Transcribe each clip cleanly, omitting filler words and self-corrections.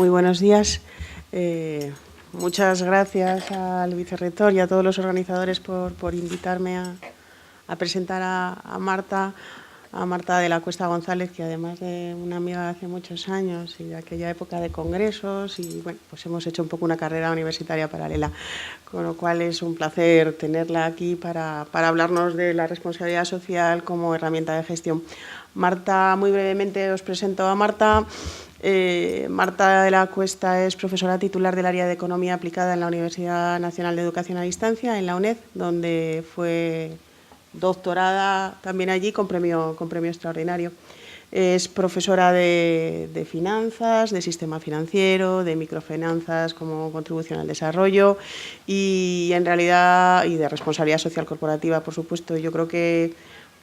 Muy buenos días. Muchas gracias al vicerrector y a todos los organizadores por invitarme a presentar a Marta de la Cuesta González, que además de una amiga de hace muchos años y de aquella época de congresos, y bueno, pues hemos hecho un poco una carrera universitaria paralela, con lo cual es un placer tenerla aquí para hablarnos de la responsabilidad social como herramienta de gestión. Marta, muy brevemente os presento a Marta. Marta de la Cuesta es profesora titular del área de Economía Aplicada en la Universidad Nacional de Educación a Distancia, en la UNED, donde fue doctorada también allí con premio extraordinario. Es profesora de finanzas, de sistema financiero, de microfinanzas como contribución al desarrollo y en realidad y de responsabilidad social corporativa, por supuesto. Yo creo que,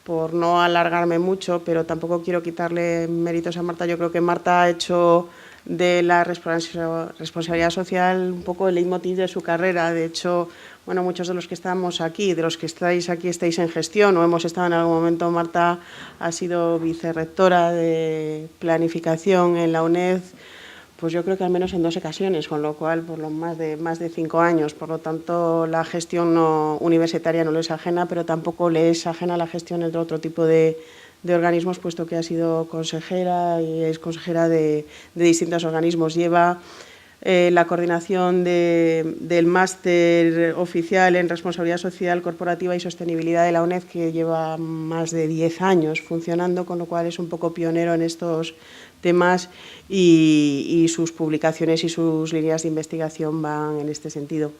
por no alargarme mucho, pero tampoco quiero quitarle méritos a Marta, yo creo que Marta ha hecho de la responsabilidad social un poco el leitmotiv de su carrera. De hecho, bueno, muchos de los que estamos aquí, de los que estáis aquí, estáis en gestión o hemos estado en algún momento. Marta ha sido vicerrectora de planificación en la UNED, pues yo creo que al menos en 2 ocasiones, con lo cual por lo más de 5 años. Por lo tanto, la gestión universitaria no le es ajena, pero tampoco le es ajena la gestión de otro tipo de organismos, puesto que ha sido consejera y es consejera de distintos organismos. Lleva la coordinación del máster oficial en responsabilidad social corporativa y sostenibilidad de la UNED, que lleva más de 10 años funcionando, con lo cual es un poco pionero en estos temas y sus publicaciones y sus líneas de investigación van en este sentido.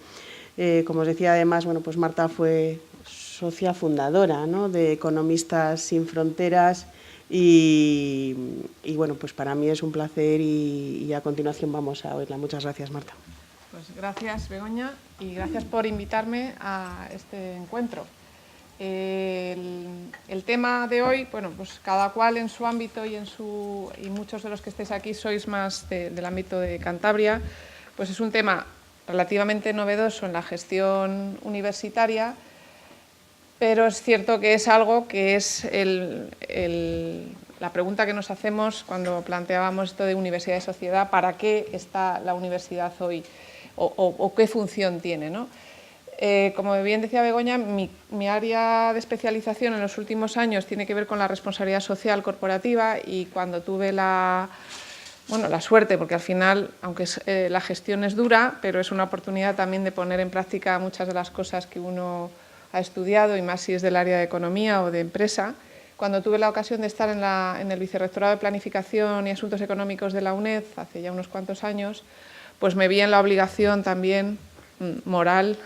Como os decía, además, bueno, pues Marta fue socia fundadora, ¿no?, de Economistas Sin Fronteras y bueno, pues para mí es un placer y a continuación vamos a oírla. Muchas gracias, Marta. Pues gracias, Begoña, y gracias por invitarme a este encuentro. El tema de hoy, bueno, pues cada cual en su ámbito y muchos de los que estáis aquí sois más del ámbito de Cantabria, pues es un tema relativamente novedoso en la gestión universitaria, pero es cierto que es algo que es la pregunta que nos hacemos cuando planteábamos esto de universidad y sociedad: ¿para qué está la universidad hoy o qué función tiene, ¿no? Como bien decía Begoña, mi área de especialización en los últimos años tiene que ver con la responsabilidad social corporativa, y cuando tuve la suerte, porque al final, aunque la gestión es dura, pero es una oportunidad también de poner en práctica muchas de las cosas que uno ha estudiado, y más si es del área de economía o de empresa. Cuando tuve la ocasión de estar en el Vicerrectorado de Planificación y Asuntos Económicos de la UNED, hace ya unos cuantos años, pues me vi en la obligación también moral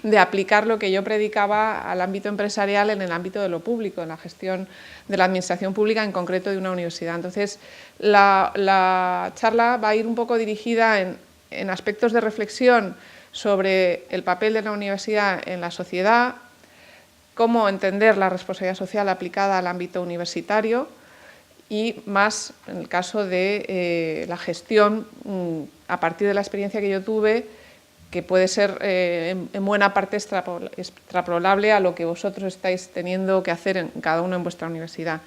de aplicar lo que yo predicaba al ámbito empresarial en el ámbito de lo público, en la gestión de la administración pública, en concreto de una universidad. Entonces, la charla va a ir un poco dirigida en aspectos de reflexión sobre el papel de la universidad en la sociedad, cómo entender la responsabilidad social aplicada al ámbito universitario, y más en el caso de la gestión a partir de la experiencia que yo tuve, que puede ser en buena parte extrapolable a lo que vosotros estáis teniendo que hacer en cada uno en vuestra universidad.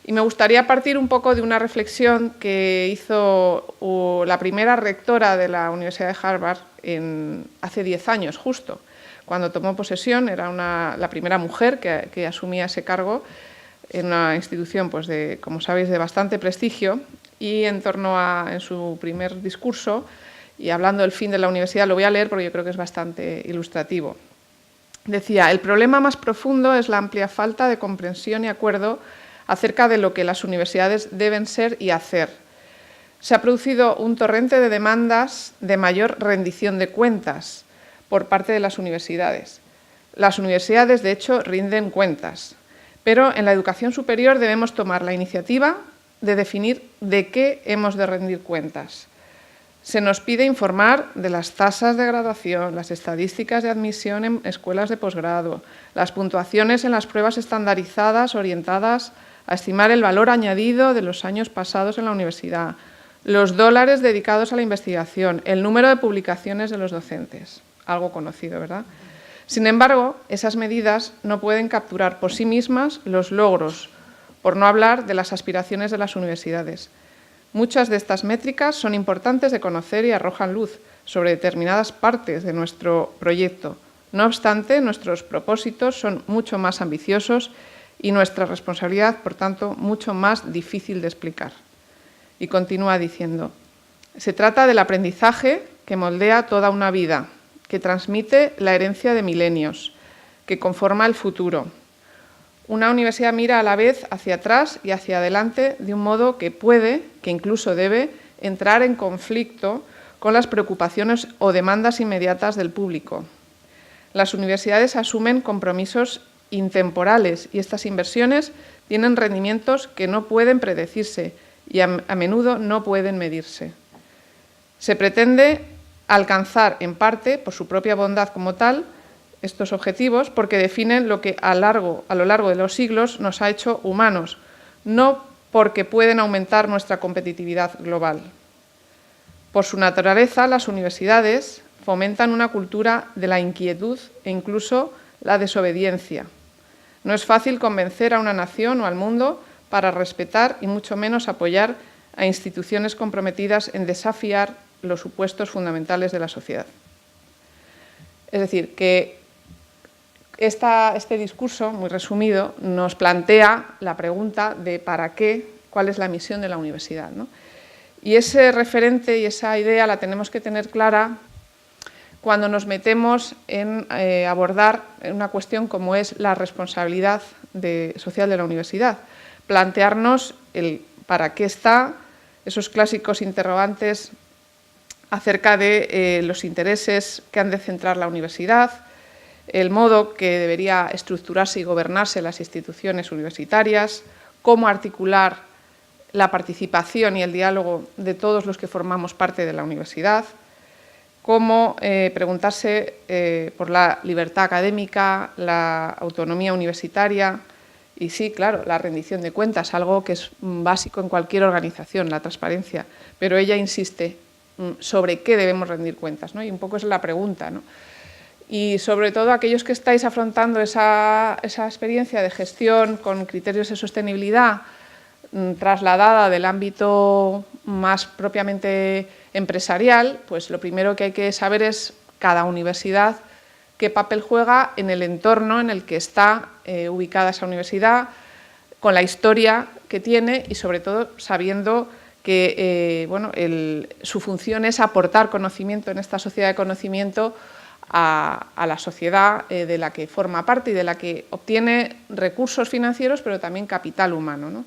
Y me gustaría partir un poco de una reflexión que hizo la primera rectora de la Universidad de Harvard hace 10 años justo. Cuando tomó posesión, era la primera mujer que asumía ese cargo en una institución, pues como sabéis, de bastante prestigio, y en su primer discurso, y hablando del fin de la universidad, lo voy a leer porque yo creo que es bastante ilustrativo. Decía: el problema más profundo es la amplia falta de comprensión y acuerdo acerca de lo que las universidades deben ser y hacer. Se ha producido un torrente de demandas de mayor rendición de cuentas por parte de las universidades. Las universidades, de hecho, rinden cuentas, pero en la educación superior debemos tomar la iniciativa de definir de qué hemos de rendir cuentas. Se nos pide informar de las tasas de graduación, las estadísticas de admisión en escuelas de posgrado, las puntuaciones en las pruebas estandarizadas orientadas a estimar el valor añadido de los años pasados en la universidad, los dólares dedicados a la investigación, el número de publicaciones de los docentes. Algo conocido, ¿verdad? Sin embargo, esas medidas no pueden capturar por sí mismas los logros, por no hablar de las aspiraciones de las universidades. Muchas de estas métricas son importantes de conocer y arrojan luz sobre determinadas partes de nuestro proyecto. No obstante, nuestros propósitos son mucho más ambiciosos y nuestra responsabilidad, por tanto, mucho más difícil de explicar. Y continúa diciendo, se trata del aprendizaje que moldea toda una vida, que transmite la herencia de milenios, que conforma el futuro. Una universidad mira a la vez hacia atrás y hacia adelante de un modo que puede, que incluso debe, entrar en conflicto con las preocupaciones o demandas inmediatas del público. Las universidades asumen compromisos intemporales y estas inversiones tienen rendimientos que no pueden predecirse y a menudo no pueden medirse. Se pretende alcanzar en parte, por su propia bondad como tal, estos objetivos porque definen lo que a lo largo de los siglos nos ha hecho humanos, no porque pueden aumentar nuestra competitividad global. Por su naturaleza, las universidades fomentan una cultura de la inquietud e incluso la desobediencia. No es fácil convencer a una nación o al mundo para respetar y mucho menos apoyar a instituciones comprometidas en desafiar los supuestos fundamentales de la sociedad. Es decir, que este discurso, muy resumido, nos plantea la pregunta de ¿para qué? ¿Cuál es la misión de la universidad? ¿No? Y ese referente y esa idea la tenemos que tener clara cuando nos metemos en abordar una cuestión como es la responsabilidad social de la universidad. Plantearnos el para qué está, esos clásicos interrogantes acerca de los intereses que han de centrar la universidad, el modo que debería estructurarse y gobernarse las instituciones universitarias, cómo articular la participación y el diálogo de todos los que formamos parte de la universidad, cómo preguntarse por la libertad académica, la autonomía universitaria y sí, claro, la rendición de cuentas, algo que es básico en cualquier organización, la transparencia, pero ella insiste sobre qué debemos rendir cuentas, ¿no? Y un poco es la pregunta, ¿no? Y sobre todo aquellos que estáis afrontando esa experiencia de gestión con criterios de sostenibilidad trasladada del ámbito más propiamente empresarial, pues lo primero que hay que saber es cada universidad qué papel juega en el entorno en el que está ubicada esa universidad, con la historia que tiene y sobre todo sabiendo que su función es aportar conocimiento en esta sociedad de conocimiento a la sociedad de la que forma parte y de la que obtiene recursos financieros, pero también capital humano, ¿no?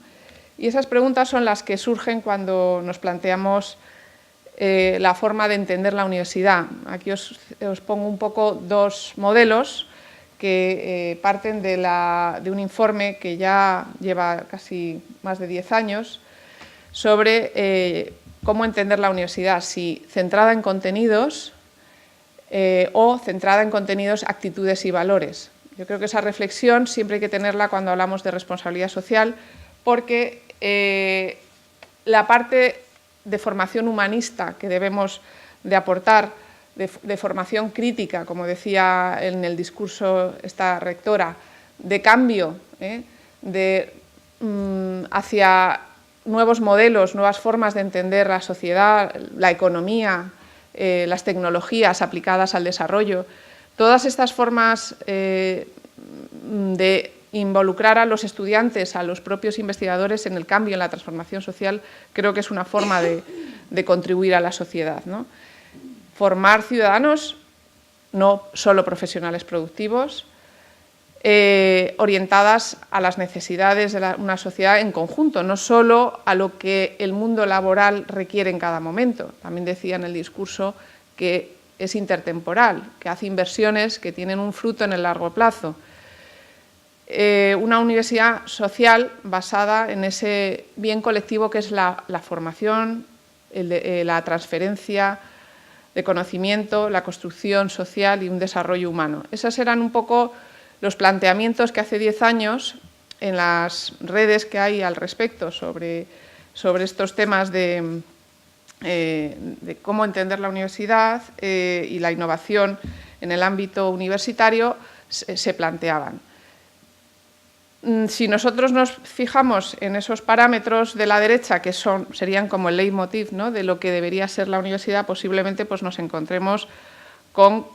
Y esas preguntas son las que surgen cuando nos planteamos la forma de entender la universidad. Aquí os pongo un poco dos modelos que parten de un informe que ya lleva casi más de 10 años sobre cómo entender la universidad, si centrada en contenidos o centrada en contenidos, actitudes y valores. Yo creo que esa reflexión siempre hay que tenerla cuando hablamos de responsabilidad social, porque la parte de formación humanista que debemos de aportar, de formación crítica, como decía en el discurso esta rectora, de cambio, hacia nuevos modelos, nuevas formas de entender la sociedad, la economía, las tecnologías aplicadas al desarrollo, todas estas formas de involucrar a los estudiantes, a los propios investigadores en el cambio, en la transformación social, creo que es una forma de contribuir a la sociedad, ¿no? Formar ciudadanos, no solo profesionales productivos, orientadas a las necesidades de una sociedad en conjunto, no solo a lo que el mundo laboral requiere en cada momento. También decía en el discurso que es intertemporal, que hace inversiones que tienen un fruto en el largo plazo. Una universidad social basada en ese bien colectivo que es la formación, la transferencia de conocimiento, la construcción social y un desarrollo humano. Esos eran un poco los planteamientos que hace 10 años en las redes que hay al respecto sobre estos temas de cómo entender la universidad y la innovación en el ámbito universitario se planteaban. si nosotros nos fijamos en esos parámetros de la derecha, que serían como el leitmotiv, ¿no?, de lo que debería ser la universidad, posiblemente pues, nos encontremos con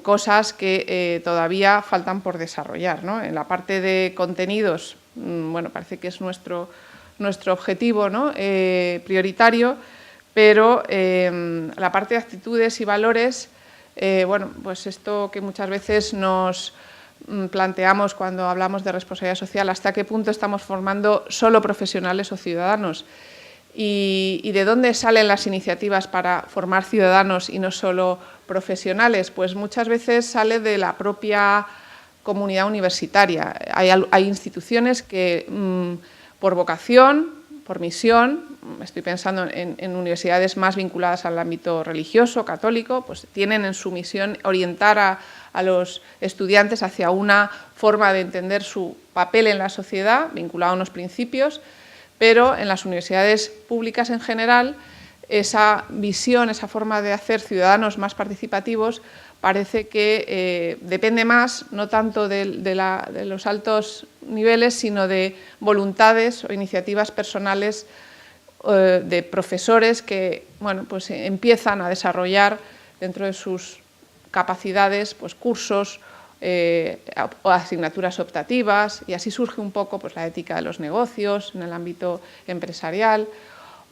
cosas que todavía faltan por desarrollar, ¿no? En la parte de contenidos, bueno, parece que es nuestro objetivo, ¿no?, prioritario, pero la parte de actitudes y valores, bueno, pues esto que muchas veces nos planteamos cuando hablamos de responsabilidad social, hasta qué punto estamos formando solo profesionales o ciudadanos y de dónde salen las iniciativas para formar ciudadanos y no solo profesionales, pues muchas veces sale de la propia comunidad universitaria. Hay instituciones que por vocación, por misión, estoy pensando en universidades más vinculadas al ámbito religioso, católico, pues tienen en su misión orientar a los estudiantes hacia una forma de entender su papel en la sociedad, vinculado a unos principios, pero en las universidades públicas en general, esa visión, esa forma de hacer ciudadanos más participativos, parece que depende más, no tanto de los altos niveles, sino de voluntades o iniciativas personales de profesores que, bueno, pues empiezan a desarrollar dentro de sus capacidades pues, cursos o asignaturas optativas, y así surge un poco pues, la ética de los negocios en el ámbito empresarial,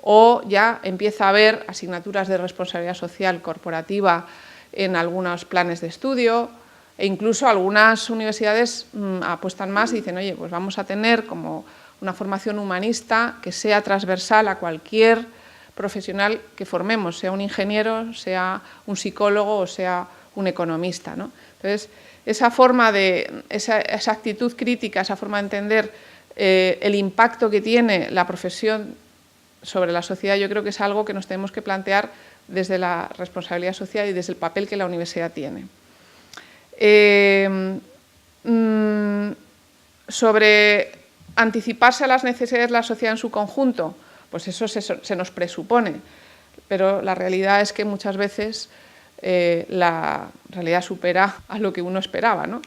o ya empieza a haber asignaturas de responsabilidad social corporativa en algunos planes de estudio, e incluso algunas universidades apuestan más y dicen, oye, pues vamos a tener como una formación humanista que sea transversal a cualquier profesional que formemos, sea un ingeniero, sea un psicólogo o sea un economista, ¿no? Entonces, esa forma esa actitud crítica, esa forma de entender el impacto que tiene la profesión sobre la sociedad, yo creo que es algo que nos tenemos que plantear desde la responsabilidad social y desde el papel que la universidad tiene. Sobre anticiparse a las necesidades de la sociedad en su conjunto, pues eso se nos presupone, pero la realidad es que muchas veces la realidad supera a lo que uno esperaba, ¿no?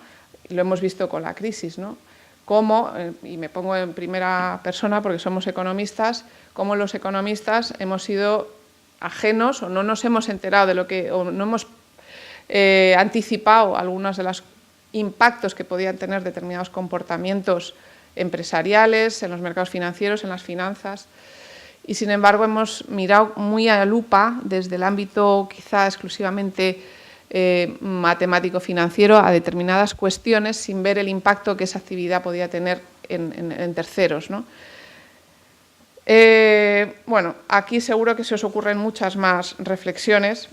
Y lo hemos visto con la crisis, ¿no? Cómo, y me pongo en primera persona porque somos economistas, cómo los economistas hemos sido ajenos o no nos hemos enterado de lo que, o no hemos anticipado algunos de los impactos que podían tener determinados comportamientos empresariales, en los mercados financieros, en las finanzas, y sin embargo hemos mirado muy a lupa desde el ámbito quizá exclusivamente matemático-financiero a determinadas cuestiones sin ver el impacto que esa actividad podía tener en terceros, ¿no? Bueno, aquí seguro que se os ocurren muchas más reflexiones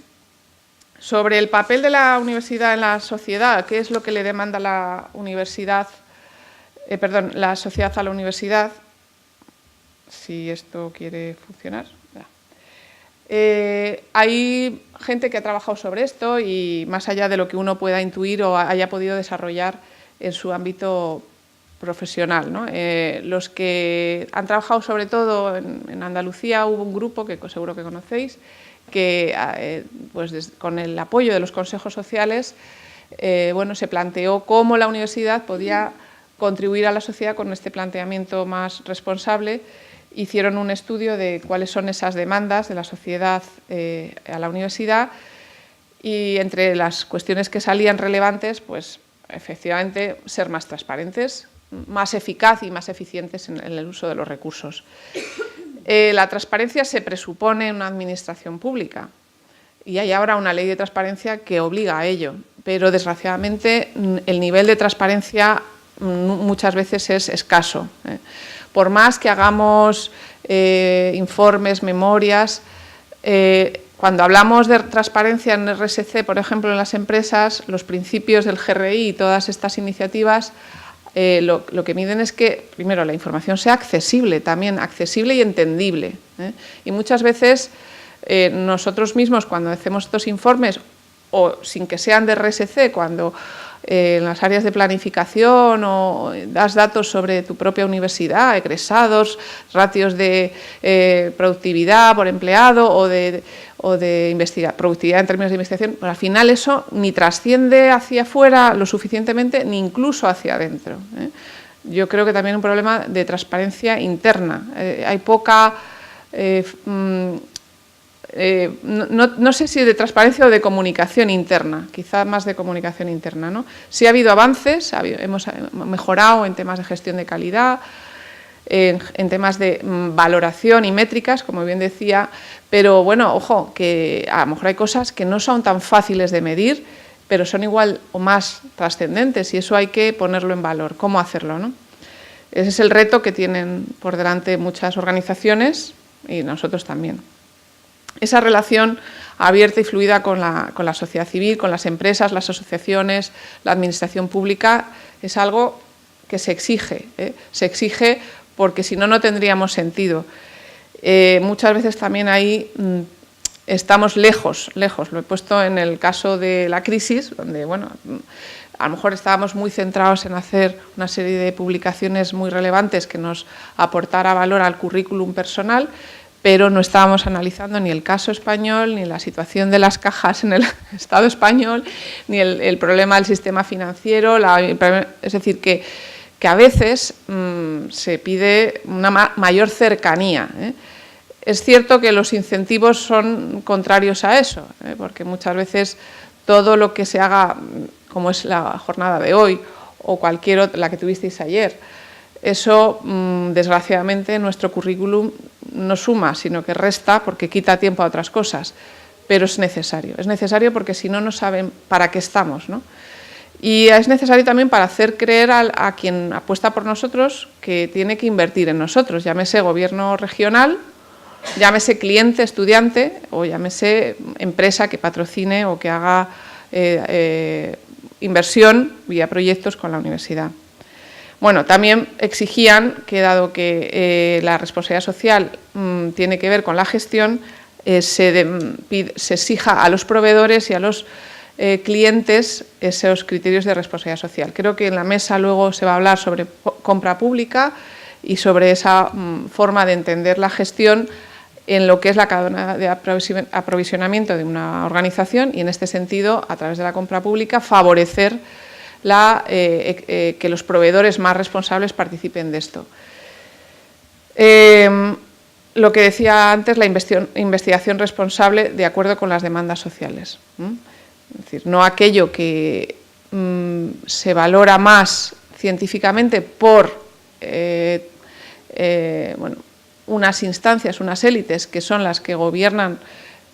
sobre el papel de la universidad en la sociedad, qué es lo que le demanda la universidad, la sociedad a la universidad, si esto quiere funcionar. Hay gente que ha trabajado sobre esto y más allá de lo que uno pueda intuir o haya podido desarrollar en su ámbito profesional, ¿no? Los que han trabajado sobre todo en Andalucía, hubo un grupo que seguro que conocéis, que pues con el apoyo de los consejos sociales bueno, se planteó cómo la universidad podía contribuir a la sociedad con este planteamiento más responsable. Hicieron un estudio de cuáles son esas demandas de la sociedad a la universidad y entre las cuestiones que salían relevantes, pues efectivamente ser más transparentes, más eficaz y más eficientes en el uso de los recursos. La transparencia se presupone en una administración pública y hay ahora una ley de transparencia que obliga a ello, pero desgraciadamente el nivel de transparencia muchas veces es escaso. Por más que hagamos informes, memorias, cuando hablamos de transparencia en RSC, por ejemplo, en las empresas, los principios del GRI y todas estas iniciativas, lo que miden es que, primero, la información sea accesible, también accesible y entendible. Y muchas veces nosotros mismos, cuando hacemos estos informes, o sin que sean de RSC, cuando en las áreas de planificación o das datos sobre tu propia universidad, egresados, ratios de productividad por empleado o de productividad en términos de investigación, pues al final eso ni trasciende hacia afuera lo suficientemente ni incluso hacia adentro. yo creo que también un problema de transparencia interna. Hay poca, no sé si de transparencia o de comunicación interna, quizá más de comunicación interna, ¿no? Sí ha habido avances, hemos mejorado en temas de gestión de calidad, en temas de valoración y métricas, como bien decía, pero bueno, ojo, que a lo mejor hay cosas que no son tan fáciles de medir, pero son igual o más trascendentes y eso hay que ponerlo en valor. ¿Cómo hacerlo, no? Ese es el reto que tienen por delante muchas organizaciones y nosotros también. Esa relación abierta y fluida con la sociedad civil, con las empresas, las asociaciones, la administración pública, es algo que se exige. Se exige porque si no, no tendríamos sentido. Muchas veces también ahí estamos lejos. Lo he puesto en el caso de la crisis, donde, bueno, a lo mejor estábamos muy centrados en hacer una serie de publicaciones muy relevantes que nos aportara valor al currículum personal, pero no estábamos analizando ni el caso español, ni la situación de las cajas en el Estado español, ni el problema del sistema financiero. Es decir, que a veces se pide una mayor cercanía. Es cierto que los incentivos son contrarios a eso, porque muchas veces todo lo que se haga, como es la jornada de hoy o cualquier otra, la que tuvisteis ayer, eso desgraciadamente en nuestro currículum no suma, sino que resta porque quita tiempo a otras cosas, pero es necesario porque si no, no saben para qué estamos, ¿no? Y es necesario también para hacer creer a quien apuesta por nosotros que tiene que invertir en nosotros, llámese gobierno regional, llámese cliente, estudiante o llámese empresa que patrocine o que haga inversión vía proyectos con la universidad. Bueno, también exigían que, dado que la responsabilidad social tiene que ver con la gestión, se exija a los proveedores y a los clientes esos criterios de responsabilidad social. Creo que en la mesa luego se va a hablar sobre compra pública y sobre esa forma de entender la gestión en lo que es la cadena de aprovisionamiento de una organización y, en este sentido, a través de la compra pública, favorecer que los proveedores más responsables participen de esto. Lo que decía antes, la investigación responsable de acuerdo con las demandas sociales. Es decir, no aquello que se valora más científicamente por unas instancias, unas élites que son las que gobiernan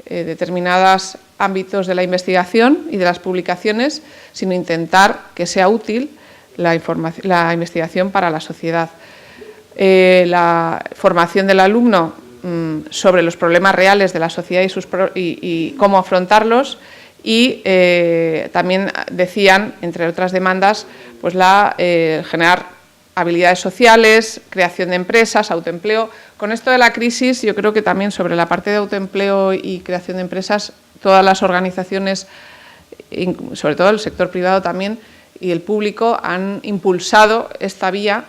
determinados ámbitos de la investigación y de las publicaciones, sino intentar que sea útil la investigación para la sociedad. La formación del alumno sobre los problemas reales de la sociedad y cómo afrontarlos, y también decían, entre otras demandas, pues generar habilidades sociales, creación de empresas, autoempleo. Con esto de la crisis, yo creo que también sobre la parte de autoempleo y creación de empresas, todas las organizaciones, sobre todo el sector privado también y el público, han impulsado esta vía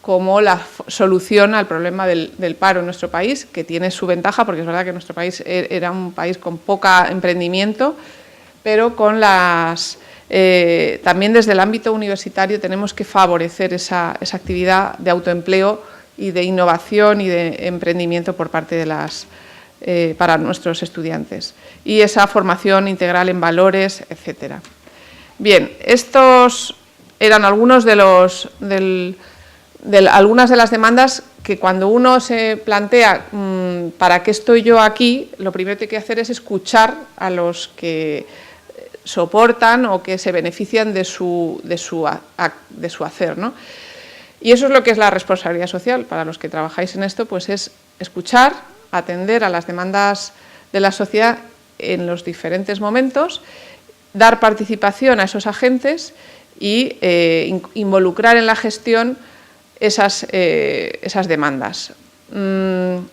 como la solución al problema del paro en nuestro país, que tiene su ventaja, porque es verdad que nuestro país era un país con poca emprendimiento, pero con también desde el ámbito universitario tenemos que favorecer esa actividad de autoempleo y de innovación y de emprendimiento por parte de para nuestros estudiantes. Y esa formación integral en valores, etcétera. Bien, estos eran algunos algunas de las demandas que, cuando uno se plantea ¿para qué estoy yo aquí?, lo primero que hay que hacer es escuchar a los que soportan o que se benefician de su hacer, ¿no? Y eso es lo que es la responsabilidad social. Para los que trabajáis en esto, pues es escuchar, atender a las demandas de la sociedad en los diferentes momentos, dar participación a esos agentes y involucrar en la gestión esas demandas. En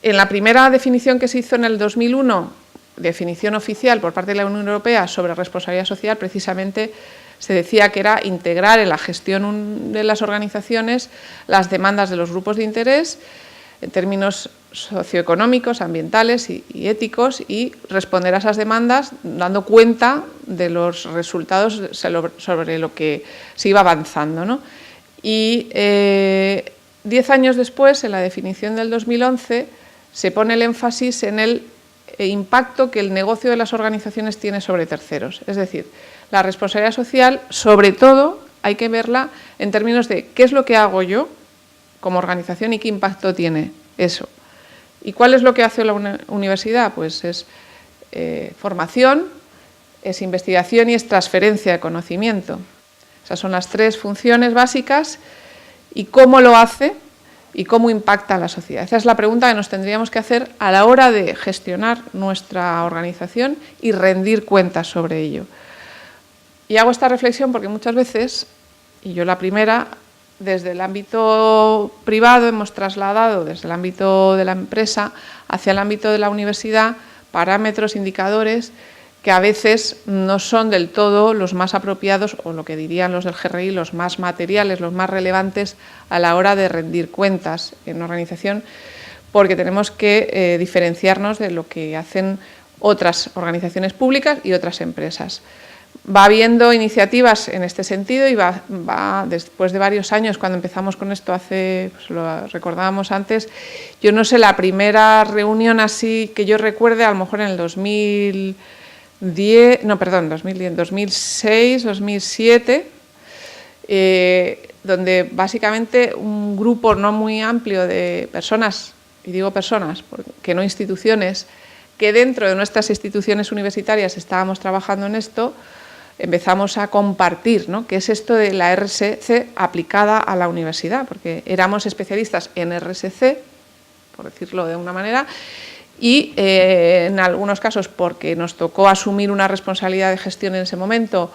la primera definición que se hizo en el 2001, definición oficial por parte de la Unión Europea sobre responsabilidad social, precisamente se decía que era integrar en la gestión de las organizaciones las demandas de los grupos de interés en términos socioeconómicos, ambientales y éticos, y responder a esas demandas dando cuenta de los resultados sobre lo que se iba avanzando, ¿no? Y 10 años después, en la definición del 2011, se pone el énfasis en el impacto que el negocio de las organizaciones tiene sobre terceros. Es decir, la responsabilidad social, sobre todo, hay que verla en términos de qué es lo que hago yo como organización y qué impacto tiene eso. ¿Y cuál es lo que hace la universidad? Pues es formación, es investigación y es transferencia de conocimiento. Esas son las 3 funciones básicas y cómo lo hace y cómo impacta a la sociedad. Esa es la pregunta que nos tendríamos que hacer a la hora de gestionar nuestra organización y rendir cuentas sobre ello. Y hago esta reflexión porque muchas veces, y yo la primera, desde el ámbito privado hemos trasladado desde el ámbito de la empresa hacia el ámbito de la universidad parámetros, indicadores que a veces no son del todo los más apropiados o lo que dirían los del GRI, los más materiales, los más relevantes a la hora de rendir cuentas en una organización, porque tenemos que diferenciarnos de lo que hacen otras organizaciones públicas y otras empresas. Va habiendo iniciativas en este sentido y va después de varios años, cuando empezamos con esto pues lo recordábamos antes, yo no sé, la primera reunión así que yo recuerde, a lo mejor en el 2006, 2007, donde básicamente un grupo no muy amplio de personas, y digo personas, que no instituciones, que dentro de nuestras instituciones universitarias estábamos trabajando en esto, empezamos a compartir, ¿no?, qué es esto de la RSC aplicada a la universidad, porque éramos especialistas en RSC, por decirlo de una manera, y en algunos casos porque nos tocó asumir una responsabilidad de gestión en ese momento,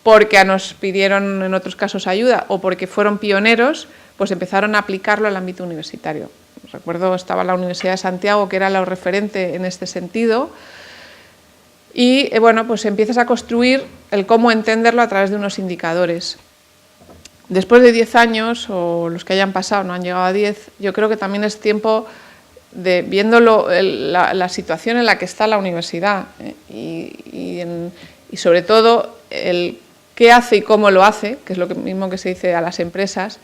porque nos pidieron en otros casos ayuda o porque fueron pioneros, pues empezaron a aplicarlo al ámbito universitario. Recuerdo, estaba la Universidad de Santiago, que era la referente en este sentido, y bueno, pues empiezas a construir el cómo entenderlo a través de unos indicadores. Después de 10 años, o los que hayan pasado, no han llegado a 10, yo creo que también es tiempo de, viendo la situación en la que está la universidad y sobre todo el qué hace y cómo lo hace, que es lo mismo que se dice a las empresas,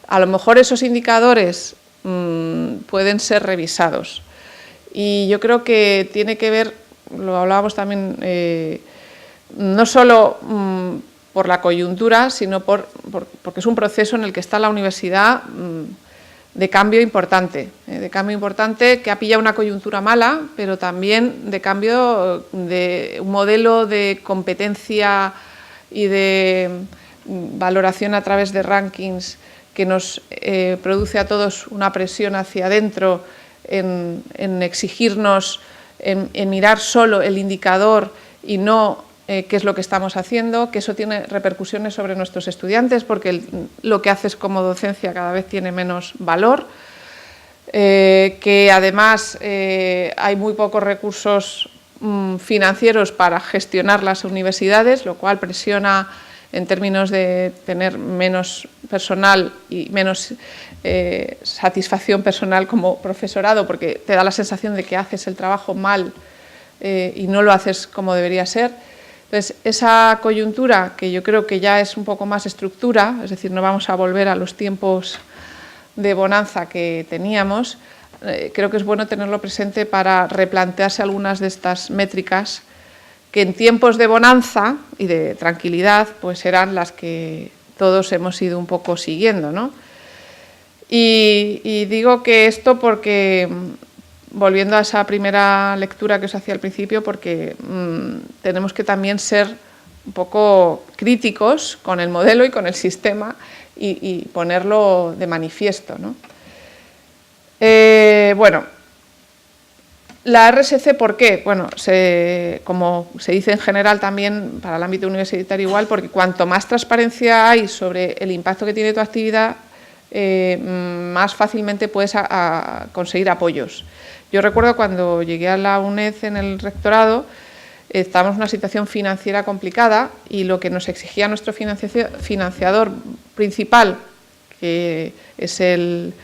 a lo mejor esos indicadores pueden ser revisados. Y yo creo que tiene que ver, lo hablábamos también, no solo por la coyuntura, sino porque es un proceso en el que está la universidad de cambio importante que ha pillado una coyuntura mala, pero también de cambio de un modelo de competencia y de valoración a través de rankings que nos produce a todos una presión hacia adentro en exigirnos, en mirar solo el indicador y no qué es lo que estamos haciendo, que eso tiene repercusiones sobre nuestros estudiantes porque lo que haces como docencia cada vez tiene menos valor, que además hay muy pocos recursos financieros para gestionar las universidades, lo cual presiona en términos de tener menos personal y menos satisfacción personal como profesorado, porque te da la sensación de que haces el trabajo mal y no lo haces como debería ser. Entonces, esa coyuntura, que yo creo que ya es un poco más estructura, es decir, no vamos a volver a los tiempos de bonanza que teníamos, creo que es bueno tenerlo presente para replantearse algunas de estas métricas que en tiempos de bonanza y de tranquilidad pues eran las que todos hemos ido un poco siguiendo, ¿no? Y digo que esto porque, volviendo a esa primera lectura que os hacía al principio, porque tenemos que también ser un poco críticos con el modelo y con el sistema y ponerlo de manifiesto, ¿no? Bueno, la RSC, ¿por qué? Bueno, como se dice en general también para el ámbito universitario igual, porque cuanto más transparencia hay sobre el impacto que tiene tu actividad, más fácilmente puedes conseguir apoyos. Yo recuerdo cuando llegué a la UNED en el rectorado, estábamos en una situación financiera complicada y lo que nos exigía nuestro financiador principal, que es el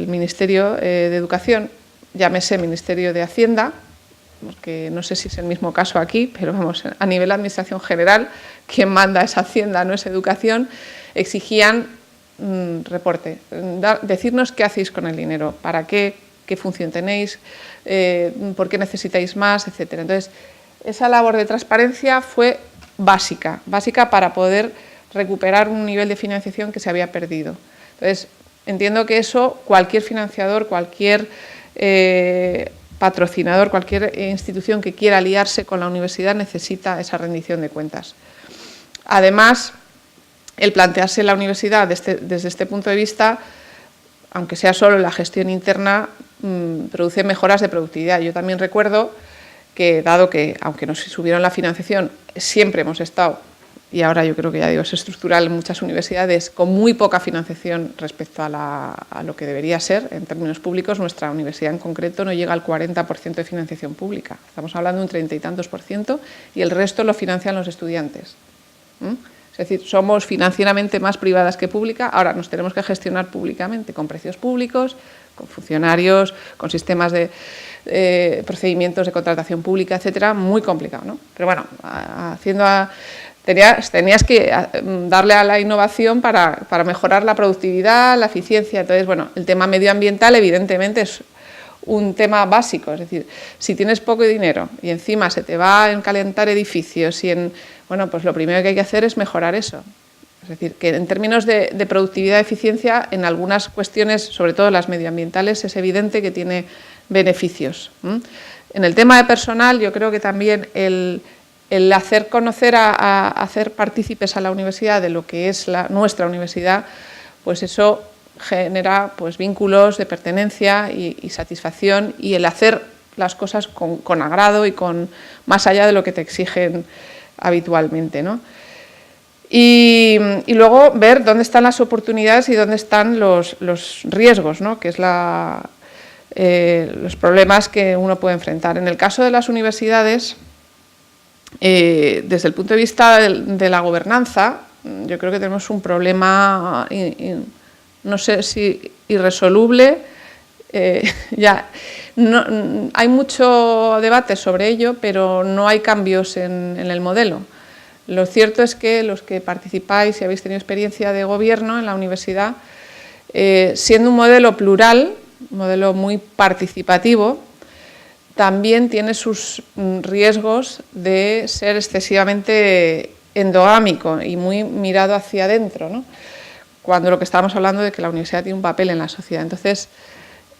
Ministerio de Educación, llámese Ministerio de Hacienda, porque no sé si es el mismo caso aquí, pero vamos, a nivel de administración general, quien manda es Hacienda, no es Educación, exigían reporte, decirnos qué hacéis con el dinero, para qué función tenéis, por qué necesitáis más, etc. Entonces, esa labor de transparencia fue básica para poder recuperar un nivel de financiación que se había perdido. Entonces, entiendo que eso cualquier financiador, cualquier patrocinador, cualquier institución que quiera aliarse con la universidad necesita esa rendición de cuentas. Además, el plantearse la universidad desde este punto de vista, aunque sea solo la gestión interna, produce mejoras de productividad. Yo también recuerdo que, dado que, aunque nos subieron la financiación, siempre hemos estado, y ahora yo creo que ya digo, es estructural en muchas universidades, con muy poca financiación respecto a lo que debería ser en términos públicos. Nuestra universidad en concreto no llega al 40% de financiación pública. Estamos hablando de un 30 y tantos %, y el resto lo financian los estudiantes. Es decir, somos financieramente más privadas que pública. Ahora nos tenemos que gestionar públicamente, con precios públicos, con funcionarios, con sistemas de procedimientos de contratación pública, etcétera, muy complicado, ¿no? Pero bueno, tenías que darle a la innovación para mejorar la productividad, la eficiencia. Entonces, bueno, el tema medioambiental evidentemente es un tema básico. Es decir, si tienes poco dinero y encima se te va en calentar edificios y bueno, pues lo primero que hay que hacer es mejorar eso. Es decir, que en términos de productividad y eficiencia, en algunas cuestiones, sobre todo las medioambientales, es evidente que tiene beneficios. En el tema de personal, yo creo que también el hacer conocer, hacer partícipes a la universidad de lo que es nuestra universidad, pues eso genera pues vínculos de pertenencia y satisfacción, y el hacer las cosas con agrado y más allá de lo que te exigen habitualmente, ¿no? Y luego ver dónde están las oportunidades y dónde están los riesgos, ¿no? Que es los problemas que uno puede enfrentar. En el caso de las universidades, desde el punto de vista de la gobernanza, yo creo que tenemos un problema, no sé si irresoluble. Hay mucho debate sobre ello, pero no hay cambios en el modelo. Lo cierto es que los que participáis y habéis tenido experiencia de gobierno en la universidad, siendo un modelo plural, un modelo muy participativo, también tiene sus riesgos de ser excesivamente endogámico y muy mirado hacia adentro, ¿no? Cuando lo que estábamos hablando de que la universidad tiene un papel en la sociedad. Entonces,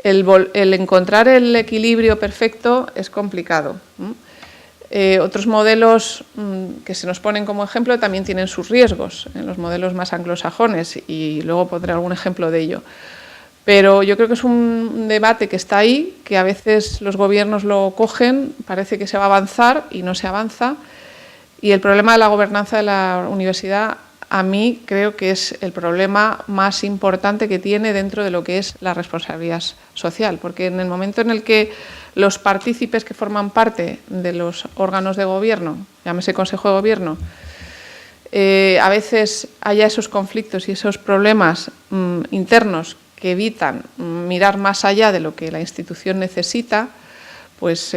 el encontrar el equilibrio perfecto es complicado. Otros modelos que se nos ponen como ejemplo también tienen sus riesgos, en los modelos más anglosajones, y luego pondré algún ejemplo de ello. Pero yo creo que es un debate que está ahí, que a veces los gobiernos lo cogen, parece que se va a avanzar y no se avanza, y el problema de la gobernanza de la universidad, a mí creo que es el problema más importante que tiene dentro de lo que es la responsabilidad social, porque en el momento en el que los partícipes que forman parte de los órganos de gobierno, llámese Consejo de Gobierno, a veces haya esos conflictos y esos problemas internos que evitan mirar más allá de lo que la institución necesita, pues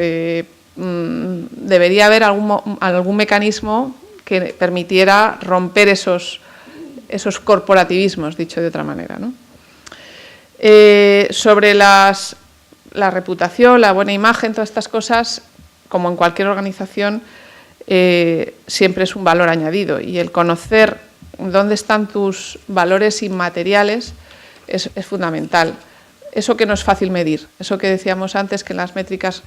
debería haber algún mecanismo que permitiera romper esos corporativismos, dicho de otra manera, ¿no? Sobre la reputación, la buena imagen, todas estas cosas, como en cualquier organización, siempre es un valor añadido, y el conocer dónde están tus valores inmateriales es fundamental. Eso que no es fácil medir, eso que decíamos antes, que en las métricas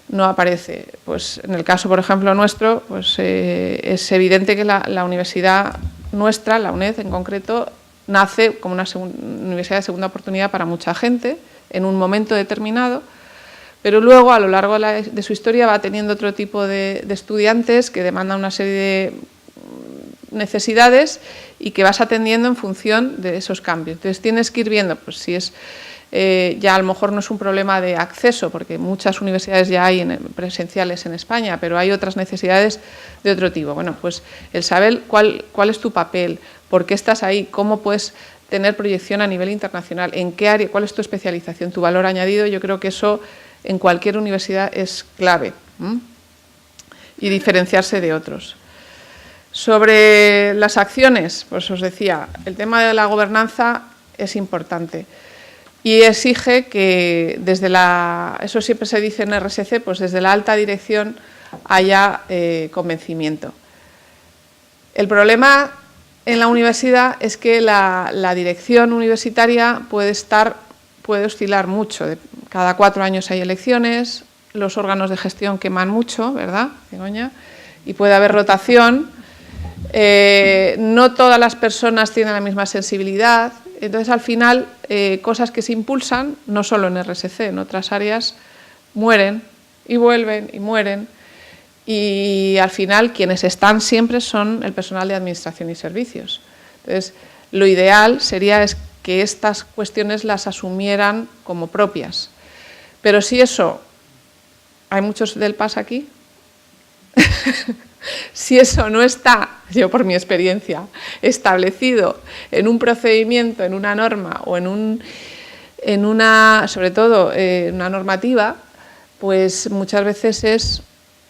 no aparece. Pues en el caso, por ejemplo, nuestro, pues es evidente que la universidad nuestra, la UNED en concreto, nace como una universidad de segunda oportunidad para mucha gente en un momento determinado, pero luego a lo largo de su historia va teniendo otro tipo de estudiantes que demandan una serie de necesidades y que vas atendiendo en función de esos cambios. Entonces tienes que ir viendo, pues si es ya a lo mejor no es un problema de acceso, porque muchas universidades ya hay presenciales en España, pero hay otras necesidades de otro tipo. Bueno, pues el saber cuál es tu papel, por qué estás ahí, cómo puedes tener proyección a nivel internacional, en qué área, cuál es tu especialización, tu valor añadido, yo creo que eso en cualquier universidad es clave, y diferenciarse de otros. Sobre las acciones, pues os decía, el tema de la gobernanza es importante y exige que desde eso siempre se dice en RSC, pues desde la alta dirección haya convencimiento. El problema en la universidad es que la dirección universitaria puede oscilar mucho. Cada 4 años hay elecciones, los órganos de gestión queman mucho, ¿verdad, Begoña? Y puede haber rotación. No todas las personas tienen la misma sensibilidad. Entonces, al final, cosas que se impulsan, no solo en RSC, en otras áreas, mueren y vuelven y mueren. Y al final, quienes están siempre son el personal de administración y servicios. Entonces, lo ideal sería que estas cuestiones las asumieran como propias. Pero si eso, hay muchos del PAS aquí, si eso no está, yo por mi experiencia, establecido en un procedimiento, en una norma o sobre todo en una normativa, pues muchas veces es,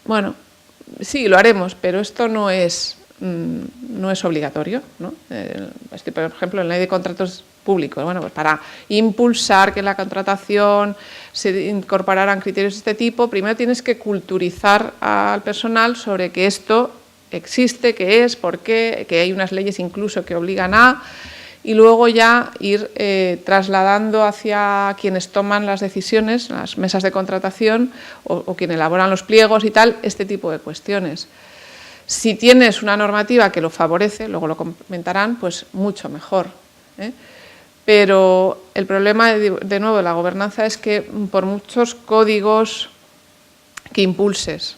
bueno, sí, lo haremos, pero esto no es obligatorio, ¿no? Por ejemplo, en la ley de contratos públicos, bueno, pues para impulsar que la contratación se incorporaran criterios de este tipo, primero tienes que culturizar al personal sobre que esto existe, qué es, por qué, que hay unas leyes incluso que obligan a, y luego ya ir trasladando hacia quienes toman las decisiones, las mesas de contratación o quienes elaboran los pliegos y tal, este tipo de cuestiones. Si tienes una normativa que lo favorece, luego lo comentarán, pues mucho mejor, ¿eh? Pero el problema, de nuevo, de la gobernanza es que por muchos códigos que impulses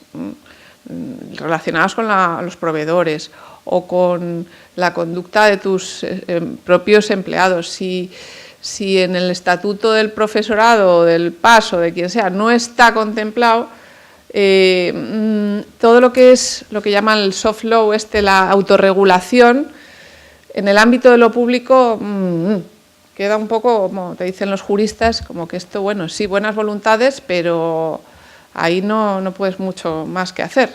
relacionados con los proveedores o con la conducta de tus propios empleados, si en el estatuto del profesorado o del PAS o de quien sea no está contemplado, todo lo que es lo que llaman el soft law, la autorregulación, en el ámbito de lo público queda un poco, como te dicen los juristas, como que esto, bueno, sí, buenas voluntades, pero ahí no puedes mucho más que hacer.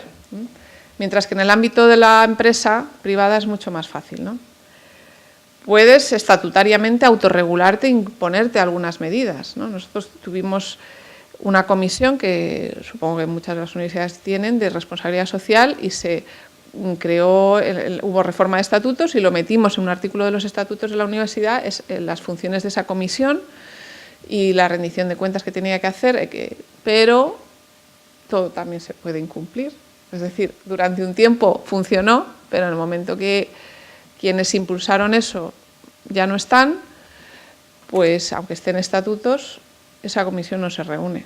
Mientras que en el ámbito de la empresa privada es mucho más fácil, ¿no? Puedes estatutariamente autorregularte e imponerte algunas medidas, ¿no? Nosotros tuvimos una comisión que supongo que muchas de las universidades tienen de responsabilidad social y se creó, hubo reforma de estatutos y lo metimos en un artículo de los estatutos de la universidad, las funciones de esa comisión y la rendición de cuentas que tenía que hacer, pero todo también se puede incumplir. Es decir, durante un tiempo funcionó, pero en el momento que quienes impulsaron eso ya no están, pues aunque estén estatutos, esa comisión no se reúne.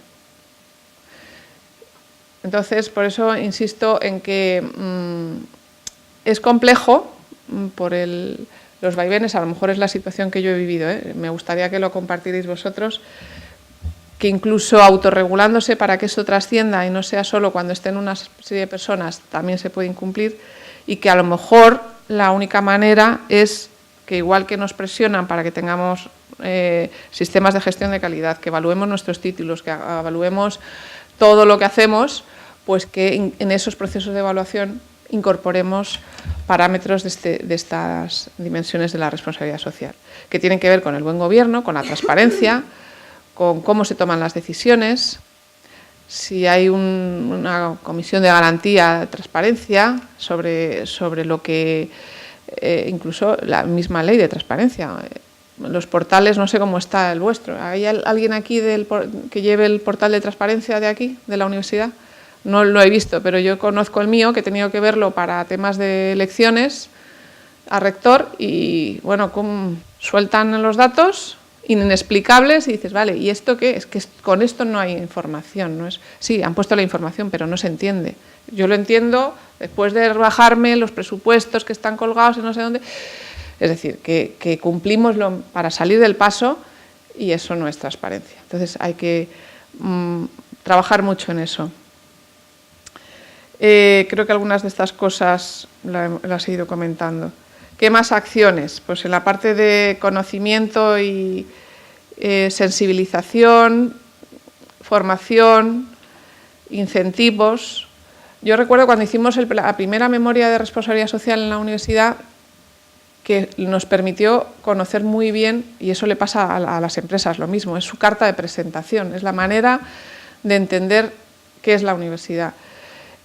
Entonces, por eso insisto en que es complejo por los vaivenes, a lo mejor es la situación que yo he vivido, me gustaría que lo compartierais vosotros, que incluso autorregulándose para que eso trascienda y no sea solo cuando estén una serie de personas, también se puede incumplir, y que a lo mejor la única manera es que igual que nos presionan para que tengamos sistemas de gestión de calidad, que evaluemos nuestros títulos, que evaluemos todo lo que hacemos, pues que en esos procesos de evaluación incorporemos parámetros de estas dimensiones de la responsabilidad social, que tienen que ver con el buen gobierno, con la transparencia, con cómo se toman las decisiones, si hay una comisión de garantía de transparencia sobre lo que, incluso la misma ley de transparencia. Los portales, no sé cómo está el vuestro. ¿Hay alguien aquí que lleve el portal de transparencia de aquí, de la universidad? No lo he visto, pero yo conozco el mío, que he tenido que verlo para temas de elecciones a rector y, bueno, sueltan los datos inexplicables y dices, vale, ¿y esto qué? Es que con esto no hay información. ¿No es? Sí, han puesto la información, pero no se entiende. Yo lo entiendo después de bajarme los presupuestos que están colgados en no sé dónde. Es decir, que cumplimos para salir del paso y eso no es transparencia. Entonces hay que trabajar mucho en eso. Creo que algunas de estas cosas las he ido comentando. ¿Qué más acciones? Pues en la parte de conocimiento y sensibilización, formación, incentivos, Yo recuerdo cuando hicimos la primera memoria de responsabilidad social en la universidad, que nos permitió conocer muy bien, y eso le pasa a las empresas lo mismo, es su carta de presentación, es la manera de entender qué es la universidad.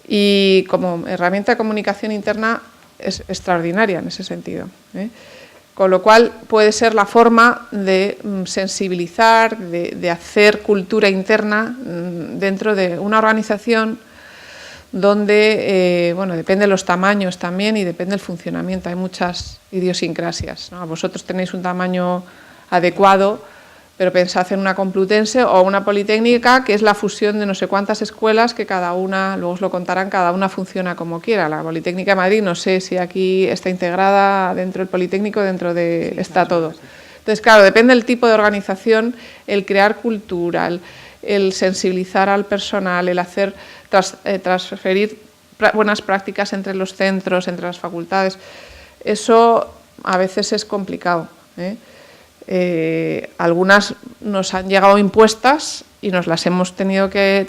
Y como herramienta de comunicación interna es extraordinaria en ese sentido, ¿eh? Con lo cual puede ser la forma de sensibilizar, de hacer cultura interna dentro de una organización donde, bueno, depende de los tamaños también y depende del funcionamiento, hay muchas idiosincrasias, ¿no? Vosotros tenéis un tamaño adecuado, pero pensad en una Complutense o una Politécnica, que es la fusión de no sé cuántas escuelas que cada una, luego os lo contarán, cada una funciona como quiera. La Politécnica de Madrid, no sé si aquí está integrada dentro del Politécnico, dentro de... Sí, está todo. Entonces, claro, depende del tipo de organización, el crear cultura, el sensibilizar al personal, el hacer transferir buenas prácticas entre los centros, entre las facultades. Eso a veces es complicado, ¿eh? Algunas nos han llegado impuestas y nos las hemos tenido que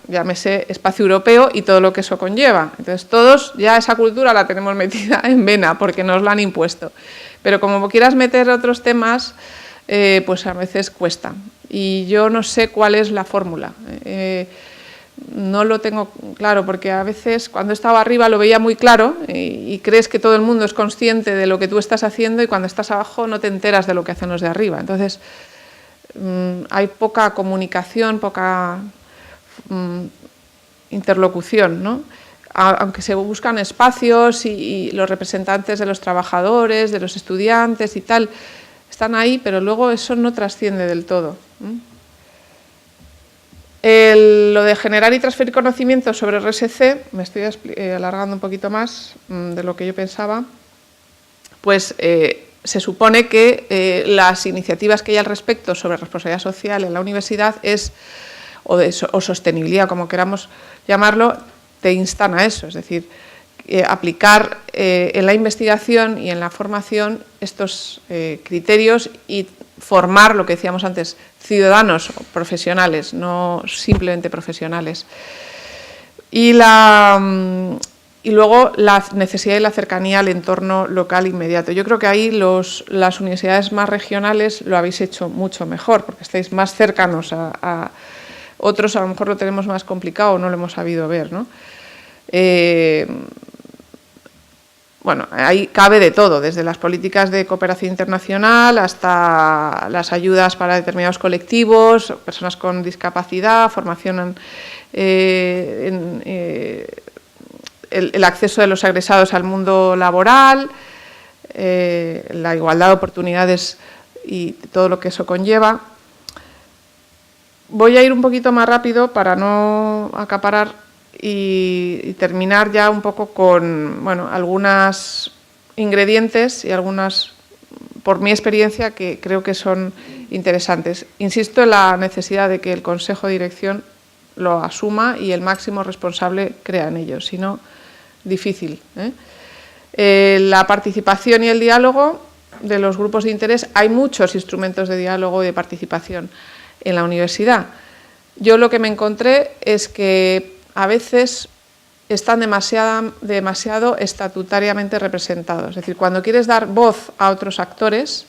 llámese espacio europeo y todo lo que eso conlleva. Entonces todos ya esa cultura la tenemos metida en vena porque nos la han impuesto. Pero como quieras meter otros temas, pues a veces cuesta. Y yo no sé cuál es la fórmula. No lo tengo claro, porque a veces cuando estaba arriba lo veía muy claro y crees que todo el mundo es consciente de lo que tú estás haciendo y cuando estás abajo no te enteras de lo que hacen los de arriba. Entonces hay poca comunicación, poca interlocución, ¿no? Aunque se buscan espacios y los representantes de los trabajadores, de los estudiantes y tal, están ahí, pero luego eso no trasciende del todo. Lo de generar y transferir conocimiento sobre RSC, me estoy alargando un poquito más de lo que yo pensaba, pues se supone que las iniciativas que hay al respecto sobre responsabilidad social en la universidad o sostenibilidad, como queramos llamarlo, te instan a eso, es decir, aplicar en la investigación y en la formación estos criterios y formar, lo que decíamos antes, ciudadanos profesionales, no simplemente profesionales. Y luego la necesidad de la cercanía al entorno local inmediato. Yo creo que ahí las universidades más regionales lo habéis hecho mucho mejor, porque estáis más cercanos a otros, a lo mejor lo tenemos más complicado o no lo hemos sabido ver, ¿no? Bueno, ahí cabe de todo, desde las políticas de cooperación internacional hasta las ayudas para determinados colectivos, personas con discapacidad, formación el acceso de los egresados al mundo laboral, la igualdad de oportunidades y todo lo que eso conlleva. Voy a ir un poquito más rápido para no acaparar y terminar ya un poco con, bueno, algunos ingredientes y algunas, por mi experiencia, que creo que son interesantes. Insisto en la necesidad de que el Consejo de Dirección lo asuma y el máximo responsable crea en ello, si no, difícil, ¿eh? La participación y el diálogo de los grupos de interés, hay muchos instrumentos de diálogo y de participación en la universidad. Yo lo que me encontré es que a veces están demasiado estatutariamente representados. Es decir, cuando quieres dar voz a otros actores,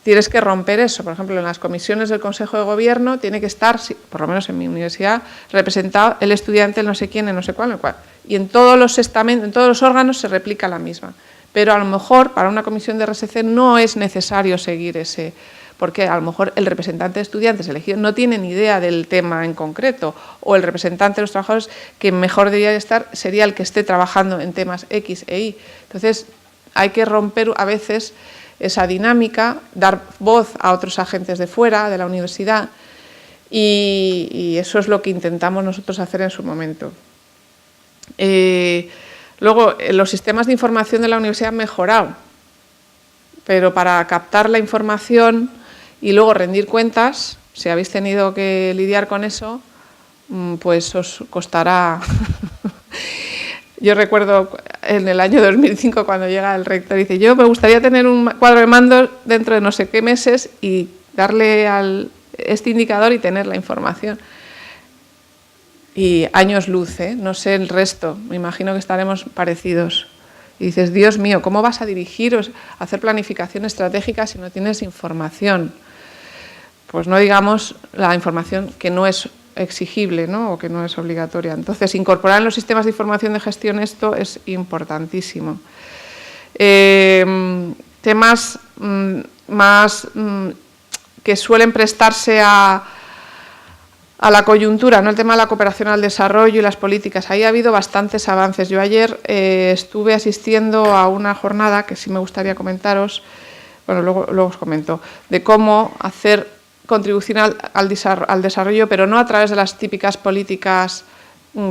tienes que romper eso. Por ejemplo, en las comisiones del Consejo de Gobierno tiene que estar, por lo menos en mi universidad, representado el estudiante, el no sé quién, el no sé cuál, el cual. Y en todos los estamentos, en todos los órganos se replica la misma. Pero a lo mejor para una comisión de RSC no es necesario seguir ese, porque a lo mejor el representante de estudiantes elegido no tiene ni idea del tema en concreto, o el representante de los trabajadores que mejor debería estar sería el que esté trabajando en temas X e Y. Entonces hay que romper a veces esa dinámica, dar voz a otros agentes de fuera, de la universidad, y eso es lo que intentamos nosotros hacer en su momento. Luego, los sistemas de información de la universidad han mejorado, pero para captar la información y luego rendir cuentas, si habéis tenido que lidiar con eso, pues os costará. Yo recuerdo en el año 2005 cuando llega el rector y dice, yo me gustaría tener un cuadro de mando dentro de no sé qué meses y darle a este indicador y tener la información. y años luz, no sé el resto, me imagino que estaremos parecidos. Y dices, Dios mío, ¿cómo vas a dirigir o hacer planificación estratégica si no tienes información? Pues no digamos la información que no es exigible, ¿no? O que no es obligatoria. Entonces, incorporar en los sistemas de información de gestión esto es importantísimo. Temas más que suelen prestarse a la coyuntura, ¿no? El tema de la cooperación al desarrollo y las políticas. Ahí ha habido bastantes avances. Yo ayer estuve asistiendo a una jornada que sí me gustaría comentaros, bueno, luego os comento, de cómo hacer contribución al desarrollo, pero no a través de las típicas políticas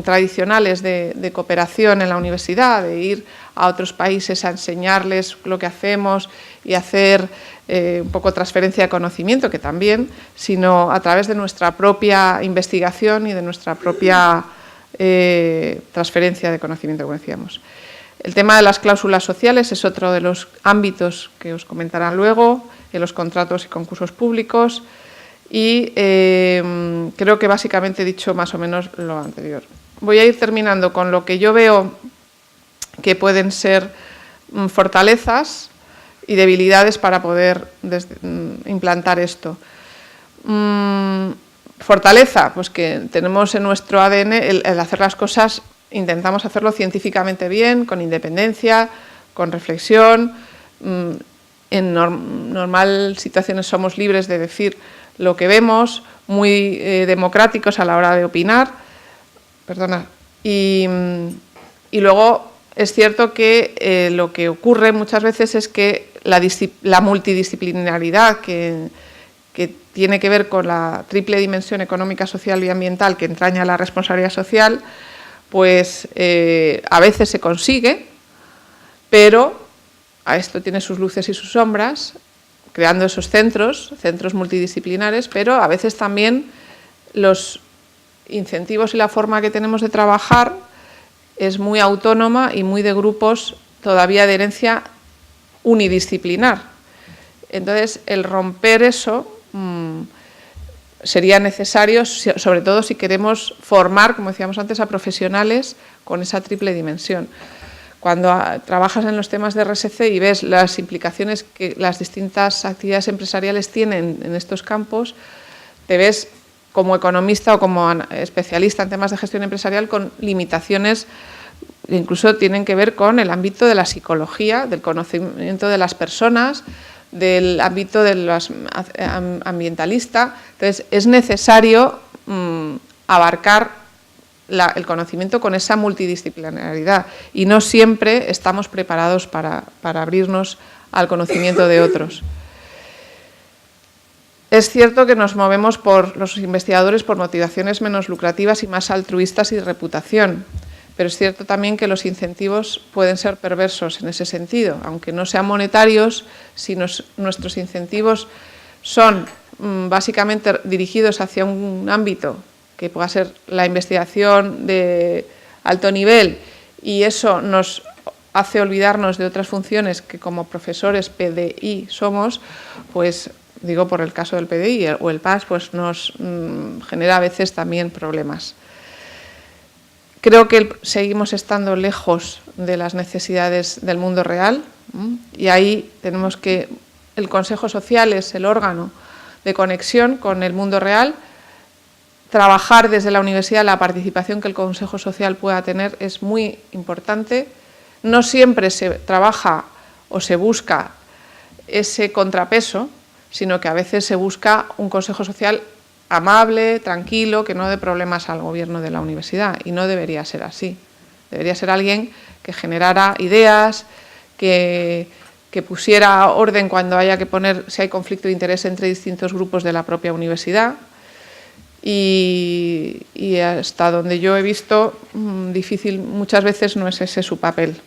tradicionales de cooperación en la universidad, de ir a otros países a enseñarles lo que hacemos y hacer un poco transferencia de conocimiento, que también, sino a través de nuestra propia investigación y de nuestra propia transferencia de conocimiento, como decíamos. El tema de las cláusulas sociales es otro de los ámbitos que os comentarán luego, en los contratos y concursos públicos, y creo que básicamente he dicho más o menos lo anterior. Voy a ir terminando con lo que yo veo que pueden ser fortalezas y debilidades para poder implantar esto. Fortaleza, pues que tenemos en nuestro ADN el hacer las cosas, intentamos hacerlo científicamente bien, con independencia, con reflexión. En normal situaciones somos libres de decir lo que vemos, muy democráticos a la hora de opinar. Perdona. Y luego es cierto que lo que ocurre muchas veces es que la multidisciplinaridad que tiene que ver con la triple dimensión económica, social y ambiental que entraña la responsabilidad social, pues a veces se consigue, pero a esto tiene sus luces y sus sombras, creando esos centros multidisciplinares, pero a veces también los incentivos y la forma que tenemos de trabajar es muy autónoma y muy de grupos todavía de herencia unidisciplinar. Entonces, el romper eso sería necesario, sobre todo si queremos formar, como decíamos antes, a profesionales con esa triple dimensión. Cuando trabajas en los temas de RSC y ves las implicaciones que las distintas actividades empresariales tienen en estos campos, te ves como economista o como especialista en temas de gestión empresarial con limitaciones que incluso tienen que ver con el ámbito de la psicología, del conocimiento de las personas, del ámbito de ambientalista. Entonces, es necesario abarcar el conocimiento con esa multidisciplinaridad y no siempre estamos preparados para abrirnos al conocimiento de otros. Es cierto que nos movemos los investigadores por motivaciones menos lucrativas y más altruistas y de reputación, pero es cierto también que los incentivos pueden ser perversos en ese sentido, aunque no sean monetarios. Si nuestros incentivos son básicamente dirigidos hacia un ámbito que pueda ser la investigación de alto nivel, y eso nos hace olvidarnos de otras funciones que como profesores PDI somos, pues digo por el caso del PDI o el PAS, pues nos genera a veces también problemas. Creo que seguimos estando lejos de las necesidades del mundo real, y ahí tenemos que, el Consejo Social es el órgano de conexión con el mundo real. Trabajar desde la universidad, la participación que el Consejo Social pueda tener es muy importante. No siempre se trabaja o se busca ese contrapeso, sino que a veces se busca un Consejo Social amable, tranquilo, que no dé problemas al gobierno de la universidad, y no debería ser así. Debería ser alguien que generara ideas, que pusiera orden cuando haya que poner, si hay conflicto de interés entre distintos grupos de la propia universidad. Y hasta donde yo he visto, difícil, muchas veces no es ese su papel.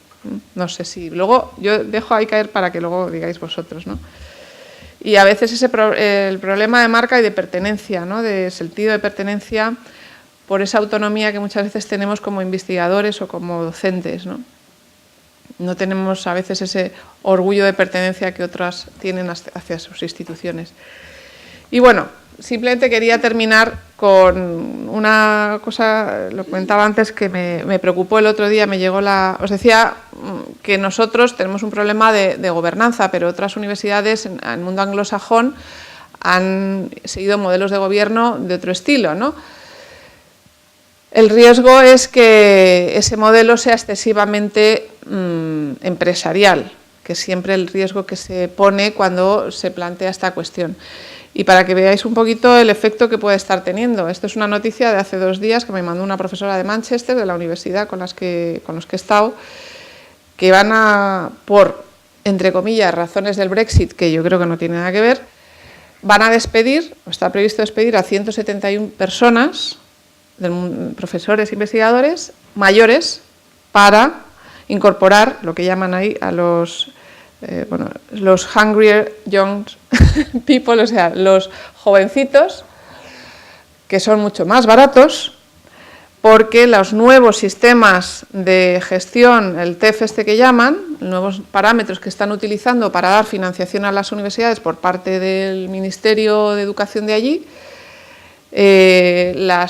No sé si... Luego, yo dejo ahí caer para que luego digáis vosotros, ¿no? Y a veces el problema de marca y de pertenencia, ¿no? De sentido de pertenencia por esa autonomía que muchas veces tenemos como investigadores o como docentes, ¿no? No tenemos a veces ese orgullo de pertenencia que otras tienen hacia sus instituciones. Y bueno, simplemente quería terminar con una cosa, lo comentaba antes, que me preocupó el otro día, os decía que nosotros tenemos un problema de gobernanza, pero otras universidades en el mundo anglosajón han seguido modelos de gobierno de otro estilo, ¿no? El riesgo es que ese modelo sea excesivamente empresarial, que es siempre el riesgo que se pone cuando se plantea esta cuestión. Y para que veáis un poquito el efecto que puede estar teniendo. Esto es una noticia de hace 2 días que me mandó una profesora de Manchester, de la universidad con los que he estado, que van a, por, entre comillas, razones del Brexit, que yo creo que no tiene nada que ver, van a despedir, o está previsto despedir a 171 personas, profesores, investigadores, mayores, para incorporar lo que llaman ahí a los hungrier young people, o sea, los jovencitos, que son mucho más baratos, porque los nuevos sistemas de gestión, el TEF que llaman, nuevos parámetros que están utilizando para dar financiación a las universidades por parte del Ministerio de Educación de allí, la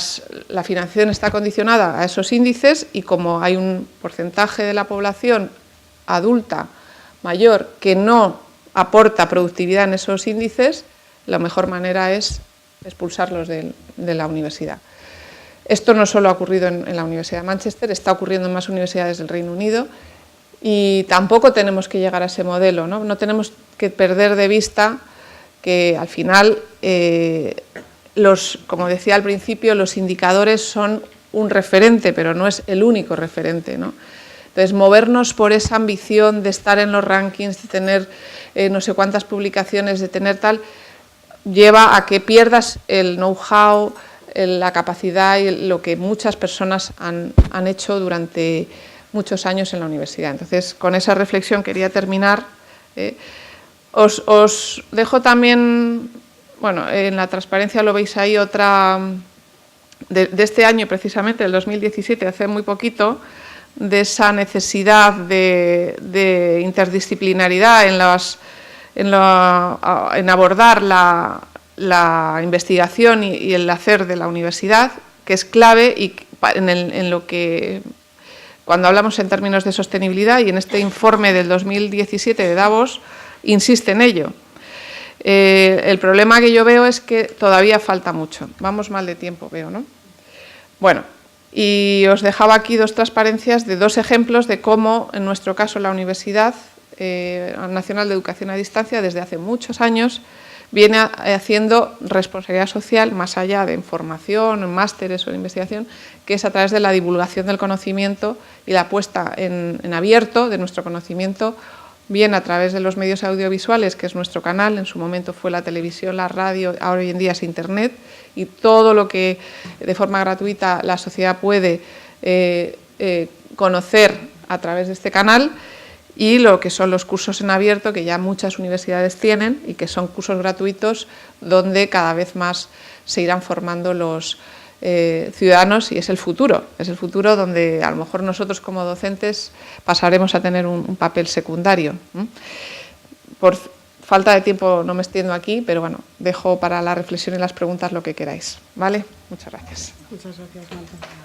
financiación está condicionada a esos índices y como hay un porcentaje de la población adulta mayor que no aporta productividad en esos índices, la mejor manera es expulsarlos de la universidad. Esto no solo ha ocurrido en la Universidad de Manchester, está ocurriendo en más universidades del Reino Unido y tampoco tenemos que llegar a ese modelo, ¿no? No tenemos que perder de vista que al final, como decía al principio, los indicadores son un referente, pero no es el único referente, ¿no? Entonces, movernos por esa ambición de estar en los rankings, de tener no sé cuántas publicaciones, de tener tal, lleva a que pierdas el know-how, la capacidad y lo que muchas personas han hecho durante muchos años en la universidad. Entonces, con esa reflexión quería terminar. Os dejo también, bueno, en la transparencia lo veis ahí, otra de este año precisamente, del 2017, hace muy poquito, de esa necesidad de interdisciplinaridad en abordar la investigación y el hacer de la universidad, que es clave y en lo que, cuando hablamos en términos de sostenibilidad, y en este informe del 2017 de Davos, insiste en ello. El problema que yo veo es que todavía falta mucho. Vamos mal de tiempo, veo, ¿no? Bueno, y os dejaba aquí 2 transparencias de 2 ejemplos de cómo, en nuestro caso, la Universidad Nacional de Educación a Distancia, desde hace muchos años, viene haciendo responsabilidad social más allá de formación, másteres o investigación, que es a través de la divulgación del conocimiento y la puesta en abierto de nuestro conocimiento, bien a través de los medios audiovisuales, que es nuestro canal, en su momento fue la televisión, la radio, ahora hoy en día es Internet, y todo lo que de forma gratuita la sociedad puede conocer a través de este canal, y lo que son los cursos en abierto, que ya muchas universidades tienen y que son cursos gratuitos donde cada vez más se irán formando los ciudadanos y es el futuro donde a lo mejor nosotros como docentes pasaremos a tener un papel secundario. Por falta de tiempo no me extiendo aquí, pero bueno, dejo para la reflexión y las preguntas lo que queráis, ¿vale? Muchas gracias. Muchas gracias, Marta.